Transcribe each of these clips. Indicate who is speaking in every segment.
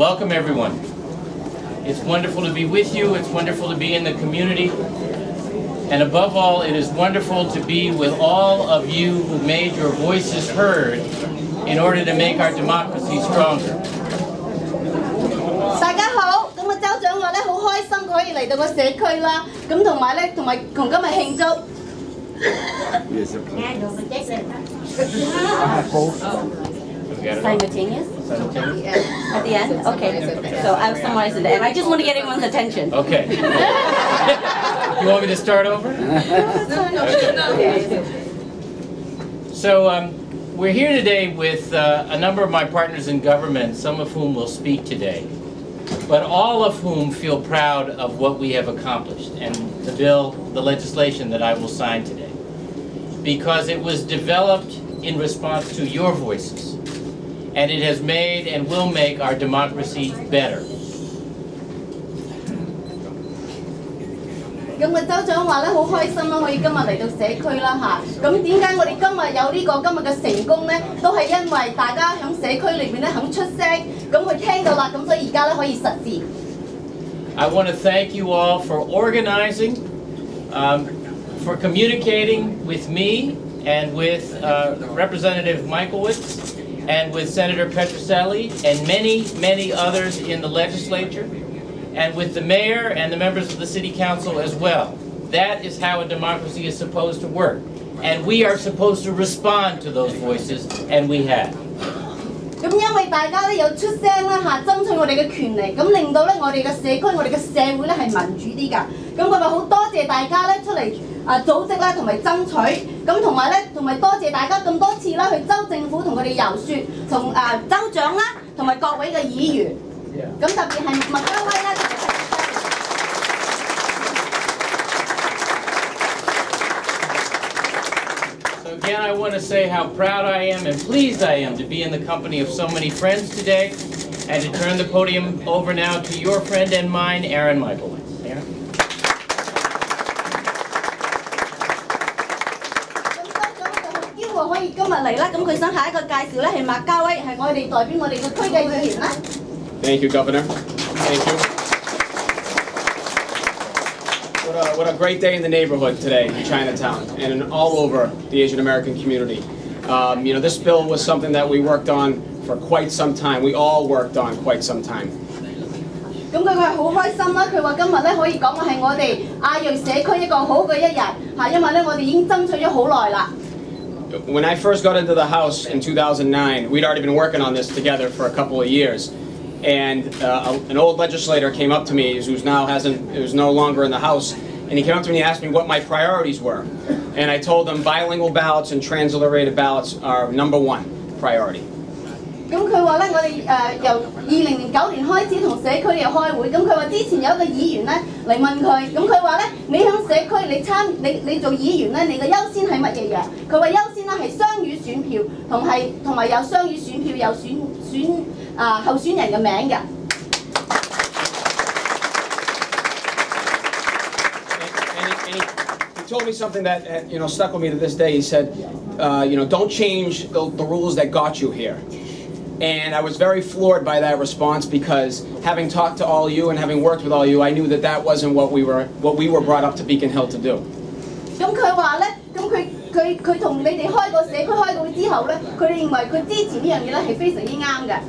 Speaker 1: Welcome everyone. It's wonderful to be with you, it's wonderful to be in the community, and above all, it is wonderful to be with all of you who made your voices heard in order to make our democracy stronger.
Speaker 2: 大家好，咁州長話咧好開心可以嚟到個社區啦，咁同埋今日慶祝。Simultaneous? At the end? Okay. So I'll summarize at the end. I just want to get everyone's attention.
Speaker 1: Okay. You want me to start over? Okay. So we're here today with a number of my partners in government, some of whom will speak today, but all of whom feel proud of what we have accomplished and the legislation that I will sign today, because it was developed in response to your voices. And it has made and will make our democracy better.
Speaker 2: 咁個州長話咧好開心啦，可以今日嚟到社區啦嚇。咁點解我哋今日有呢個今日嘅成功咧？都係因為大家喺社區裏邊咧肯出聲，咁佢聽到啦，咁所以而家咧可以實施。
Speaker 1: I want to thank you all for organizing, for communicating with me and with Representative Michaelwitz, and with Senator Petroselli and many, many others in the legislature, and with the mayor and the members of the city council as well. That is how a democracy is supposed to work. And we are supposed to respond to those voices, and we have.
Speaker 2: 咁因為大家咧有出聲啦嚇，爭取我哋嘅權利，咁令到咧我哋嘅社區、我哋嘅社會咧係民主啲㗎。咁我咪好多謝大家咧出嚟組織啦，同埋爭取，咁同埋多謝大家咁多次啦去州政府同佢哋遊說，同州長啦，同埋各位嘅議員，咁特別係麥嘉威啦。
Speaker 1: Again, I want to say how proud I am and pleased I am to be in the company of so many friends today, and to turn the podium over now to your friend and mine, Aaron Michaelwitz. Aaron? 咁州長就好驕傲可以今日嚟啦，咁佢想下一個介紹咧係麥嘉威，係我哋代表我哋個區嘅議員啦。
Speaker 3: Thank you, Governor. Thank you. What a great day in the neighborhood today in Chinatown and all over the Asian American community. You know, this bill was something that we worked on for quite some time. We all worked on quite some time.
Speaker 2: 咁佢係好開心啦！佢話今日咧可以講嘅係我哋亞裔社區一個好嘅一日嚇，因為咧我哋已經爭取咗好耐啦。
Speaker 3: When I first got into the House in 2009, we'd already been working on this together for a couple of years. And an old legislator came up to me who's no longer in the House, and he came up to me and asked me what my priorities were. And I told him bilingual ballots and transliterated ballots are #1 priority.
Speaker 2: 咁佢話咧，我哋由2009年開始同社區嚟開會，咁佢話之前有一個議員咧嚟問佢，咁佢話咧，你喺社區你做議員咧，你嘅優先係乜嘢嘅？佢話優先咧係雙語選票，同埋有雙語選票有候選人嘅名嘅。
Speaker 3: He told me something that stuck with me to this day. He said, don't change the rules that got you here. And I was very floored by that response, because having talked to all of you and having worked with all of you, I knew that that wasn't what we were brought up to Beacon Hill to do.
Speaker 2: 咁佢話咧，咁佢同你哋開個社區開會之後咧，佢哋認為佢支持呢樣嘢咧係非常之啱嘅。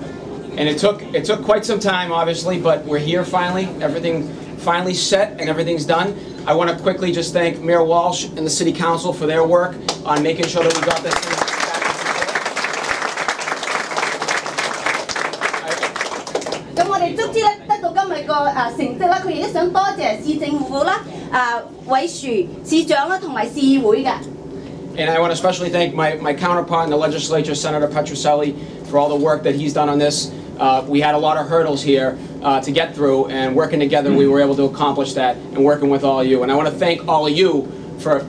Speaker 3: And it took quite some time, obviously, but we're here finally. Everything finally set and everything's done. I want to quickly just thank Mayor Walsh and the City Council for their work on making sure that we got this thing back.
Speaker 2: 咁我哋足之咧得到今日個成績啦，佢亦都想多謝市政府啦、委樹市長啦同埋市議會嘅。
Speaker 3: And I want to especially thank my counterpart in the legislature, Senator Petroselli, for all the work that he's done on this. We had a lot of hurdles here to get through, and working together we were able to accomplish that, and working with all of you. And I want to thank all of you for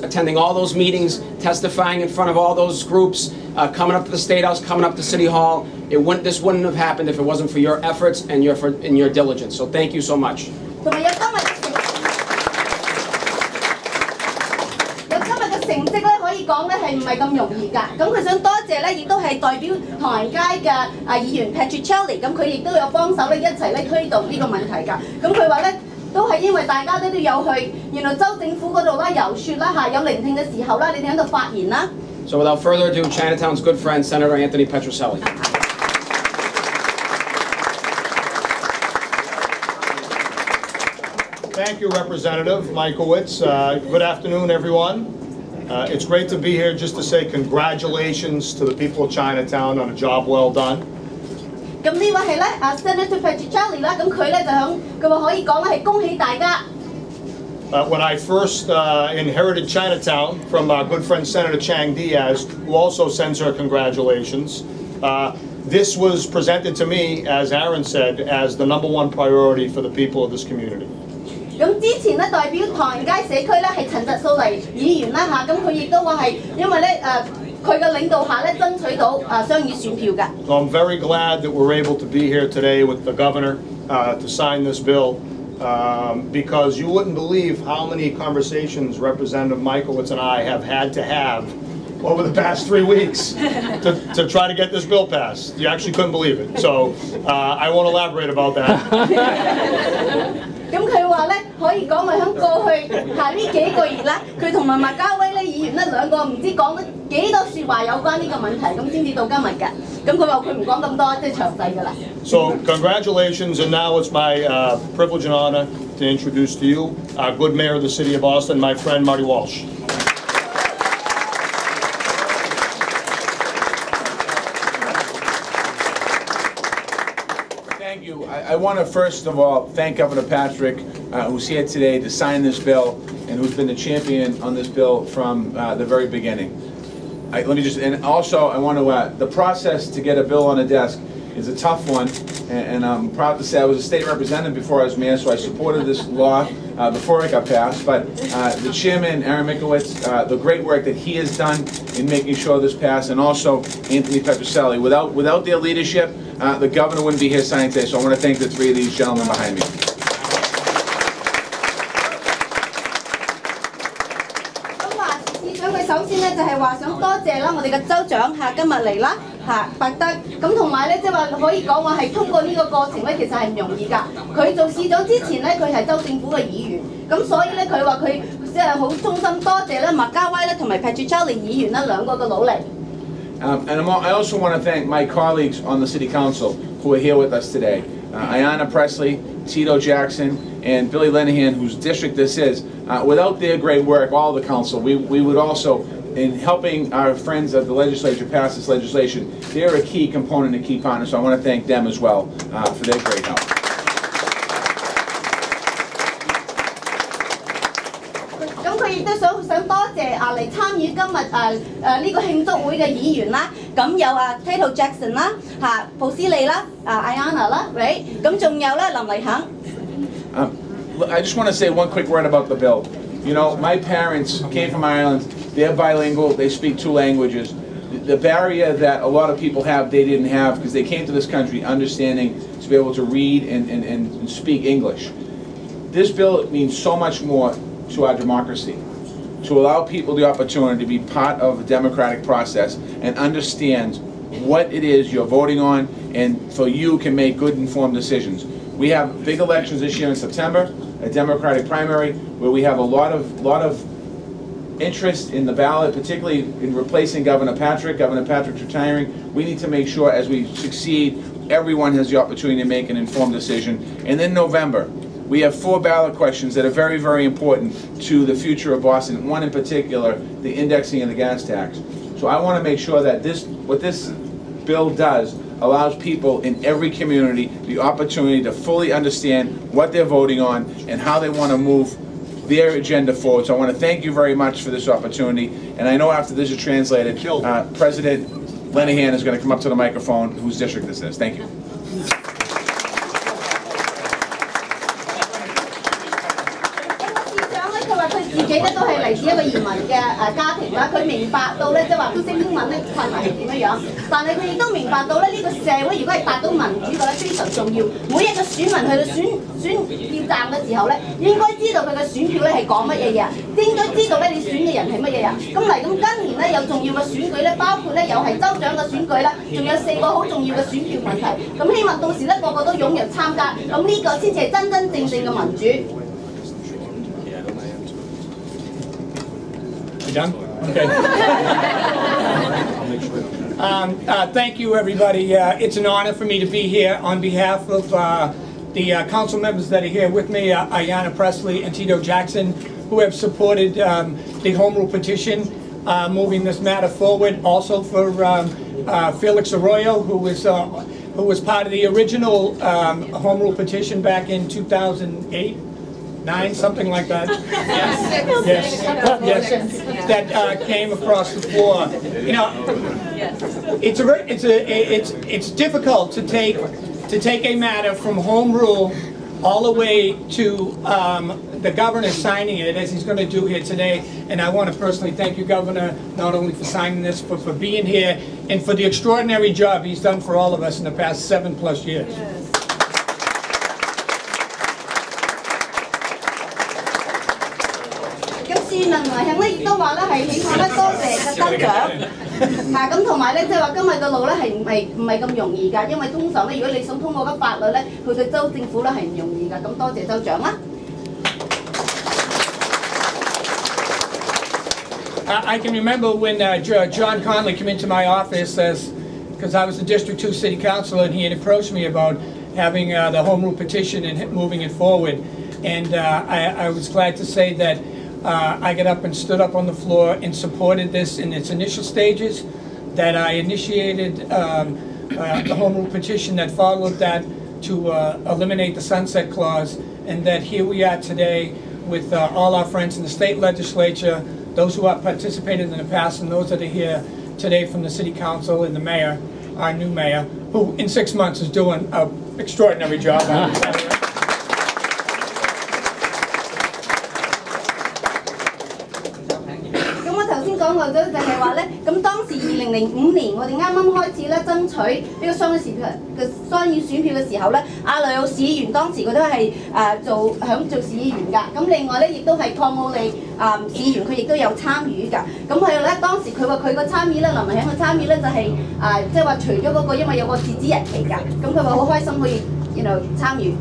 Speaker 3: attending all those meetings, testifying in front of all those groups, coming up to the State House, coming up to City Hall. This wouldn't have happened if it wasn't for your efforts and your diligence. So thank you so much. 成績咧可以
Speaker 2: 講咧係唔係咁容易㗎。咁佢想多謝咧，亦都係代表唐人街嘅議員 Patricelli， 咁佢亦都有幫手咧一齊咧推動呢個問題㗎。咁佢話咧都係因為大家都有去原來州政府嗰度啦遊説啦有聆聽嘅時候啦，你哋喺度發言啦。
Speaker 3: So without further ado, Chinatown's good friend, Senator Anthony Petrocelli.
Speaker 4: Thank you, Representative Michaelwitz. Good afternoon, everyone. It's great to be here just to say congratulations to the people of Chinatown on a job well done.
Speaker 2: 咁呢位係咧Senator Patricelli 啦，咁佢咧就佢話可以講咧係恭喜大家。
Speaker 4: When I first inherited Chinatown from our good friend Senator Chang Diaz, who also sends her congratulations, this was presented to me, as Aaron said, as the #1 priority for the people of this community.
Speaker 2: 咁之前咧代表唐人街社區咧係陳澤素黎議員啦咁佢亦都話係因為咧佢嘅領導下咧爭取到雙議選票㗎。
Speaker 4: So I'm very glad that we're able to be here today with the governor to sign this bill. Because you wouldn't believe how many conversations Representative Michaelwitz and I have had to have over the past 3 weeks to try to get this bill passed. You actually couldn't believe it. So I won't elaborate about that.
Speaker 2: 咁佢話咧可以講話喺過去呢幾個月咧，佢同埋麥嘉威咧議員咧兩個唔知講咗幾多説話有關呢個問題，咁先至到今日嘅。咁佢話佢唔講咁多，即係詳細㗎啦。
Speaker 4: So congratulations, and now it's my privilege and honor to introduce to you our good mayor of the city of Boston, my friend Marty Walsh.
Speaker 5: Thank you. I want to first of all thank Governor Patrick, who's here today to sign this bill and who's been the champion on this bill from the very beginning. And also I want to, the process to get a bill on the desk is a tough one, and I'm proud to say I was a state representative before I was mayor, so I supported this law before it got passed. But the chairman, Aaron Mickowitz, the great work that he has done in making sure this passed, and also Anthony Petrocelli. Without their leadership, the governor wouldn't be here signing today, so I want to thank the three of these gentlemen behind me.
Speaker 2: 首先咧就係話想多謝啦，我哋嘅州長今日嚟啦伯德，咁同埋咧即係話可以講話係通過呢個過程咧，其實係唔容易㗎。佢做市長之前咧，佢係州政府嘅議員，咁所以咧佢話佢即係好衷心多謝咧麥嘉威咧同埋 Patricelli 議員咧兩個嘅努力。
Speaker 5: And I also want to thank my colleagues on the City Council who are here with us today. Ayanna Presley, Tito Jackson, and Billy Linehan, whose district this is. Without their great work, all the council, we would also, in helping our friends of the legislature pass this legislation, they're a key component and key partner, so I want to thank them as well for their great help.
Speaker 2: 咁佢亦都想多謝嚟參與今日呢個慶祝會嘅議員啦，咁有Tito Jackson 啦普斯利啦Ayanna 啦 ，right， 咁仲有咧林麗肯。
Speaker 5: I just want to say one quick word about the bill. You know, my parents came from Ireland. They're bilingual. They speak 2 languages. The barrier that a lot of people have, they didn't have because they came to this country understanding to be able to read and speak English. This bill means so much more to our democracy, to allow people the opportunity to be part of the democratic process and understand what it is you're voting on, and so you can make good informed decisions. We have big elections this year in September, a Democratic primary, where we have a lot of interest in the ballot, particularly in replacing Governor Patrick. Governor Patrick's retiring. We need to make sure as we succeed, everyone has the opportunity to make an informed decision. And then November, we have 4 ballot questions that are very, very important to the future of Boston. One in particular, the indexing of the gas tax. So I want to make sure that what this bill does allows people in every community the opportunity to fully understand what they're voting on and how they want to move their agenda forward. So I want to thank you very much for this opportunity. And I know after this is translated, President Linehan is going to come up to the microphone, whose district this is. Thank you.
Speaker 2: 佢自己咧都係嚟自一個移民嘅家庭啦，佢明白到咧即係話都識英文咧困難係點樣樣，但係佢亦都明白到咧呢個社會如果係達到民主嘅咧非常重要，每一個選民去到選票站嘅時候咧，應該知道佢嘅選票咧係講乜嘢嘢，應該知道咧你選嘅人係乜嘢人。咁嚟咁今年咧有重要嘅選舉咧，包括咧又係州長嘅選舉啦，仲有4個好重要嘅選票問題。咁希望到時咧個個都踴躍參加，咁呢個先至係真真正正嘅民主。
Speaker 6: Done? Okay. Thank you, everybody. It's an honor for me to be here on behalf of the council members that are here with me, Ayanna Presley and Tito Jackson, who have supported the home rule petition, moving this matter forward. Also for Felix Arroyo, who was part of the original home rule petition back in 2008. 9, something like that. Yes. That came across the floor. You know, it's difficult to take a matter from home rule all the way to the governor signing it, as he's going to do here today. And I want to personally thank you, Governor, not only for signing this, but for being here and for the extraordinary job he's done for all of us in the past 7+ years. I can remember when John Conley came into my office because I was the District 2 City Councilor, and he had approached me about having the home rule petition and moving it forward. And I was glad to say that I got up and stood up on the floor and supported this in its initial stages, that I initiated the home rule petition that followed that to eliminate the sunset clause, and that here we are today with all our friends in the state legislature, those who have participated in the past and those that are here today from the city council and the mayor, our new mayor, who in 6 months is doing an extraordinary job.2005
Speaker 2: 年我哋啱啱開始咧爭取呢個雙語選票嘅時候咧，阿呂有市議員當時佢都係想做市議員㗎。咁另外咧亦都係鄺奧利市議員，佢亦都有參與㗎。咁佢咧當時佢話佢個參與咧，林文響嘅參與咧就係即係話除咗嗰個因為有個截止日期㗎，咁佢話好開心可以參與。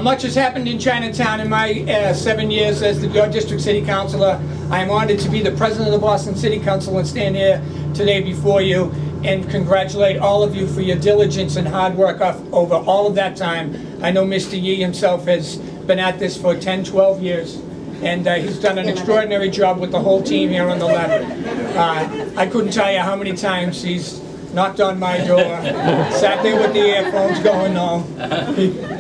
Speaker 6: Much has happened in Chinatown in my 7 years as your district city councilor. I am honored to be the president of the Boston City Council and stand here today before you and congratulate all of you for your diligence and hard work over all of that time. I know Mr. Yee himself has been at this for 10, 12 years, and he's done an extraordinary job with the whole team here on the Leverett. I couldn't tell you how many times he's knocked on my door, sat there with the earphones going on,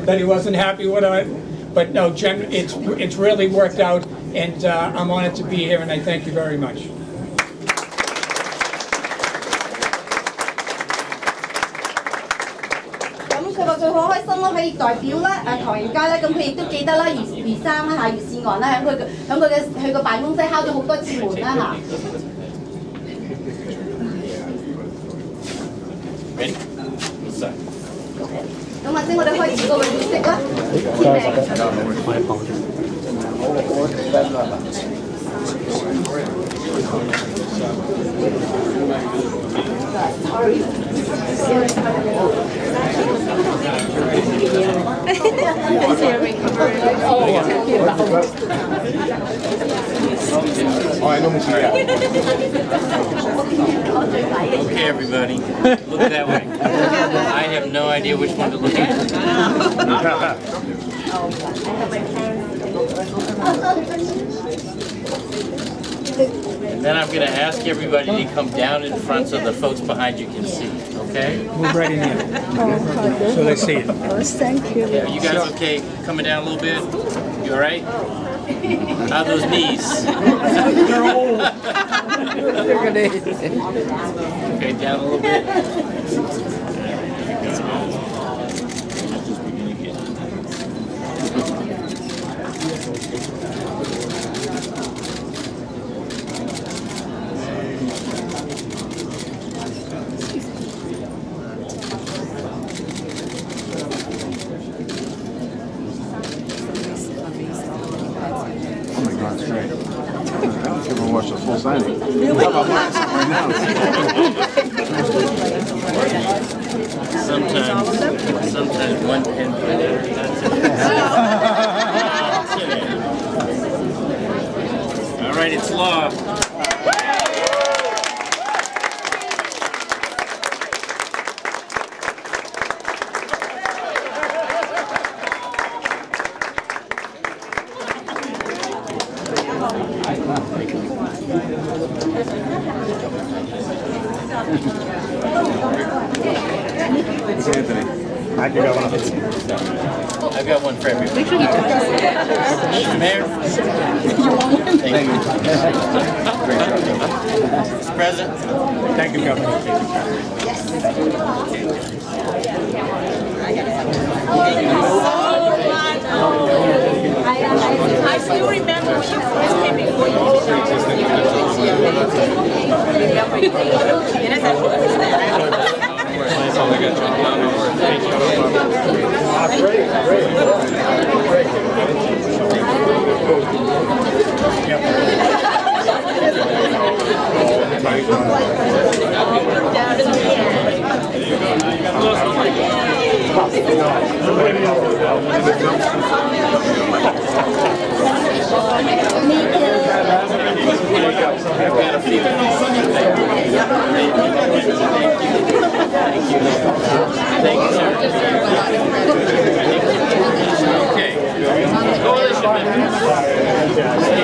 Speaker 6: that he wasn't happy with it. But no, it's really worked out, and I'm honored to be here, and I thank you very much.
Speaker 1: Ready?
Speaker 2: 咁或者我哋開始個儀式啦，簽
Speaker 1: Okay, everybody, look that way. I have no idea which one to look at. And then I'm going to ask everybody to come down in front so the folks behind you can see, okay?
Speaker 6: Move right in here, so they see it.
Speaker 7: Thank you.
Speaker 1: Yeah, you guys okay coming down a little bit? You all right? How are those knees?
Speaker 6: They're old.
Speaker 1: Okay, down a little bit.
Speaker 5: signing. How about mine?
Speaker 1: Sometimes one pen. All right, it's law.
Speaker 4: I can go on.
Speaker 1: I've got one for everybody. Make sure you touch Mr. Mayor. Thank you. Mr. President.
Speaker 4: Thank you, Governor.
Speaker 7: I still remember when you first came before you
Speaker 1: Okay. Coalition members.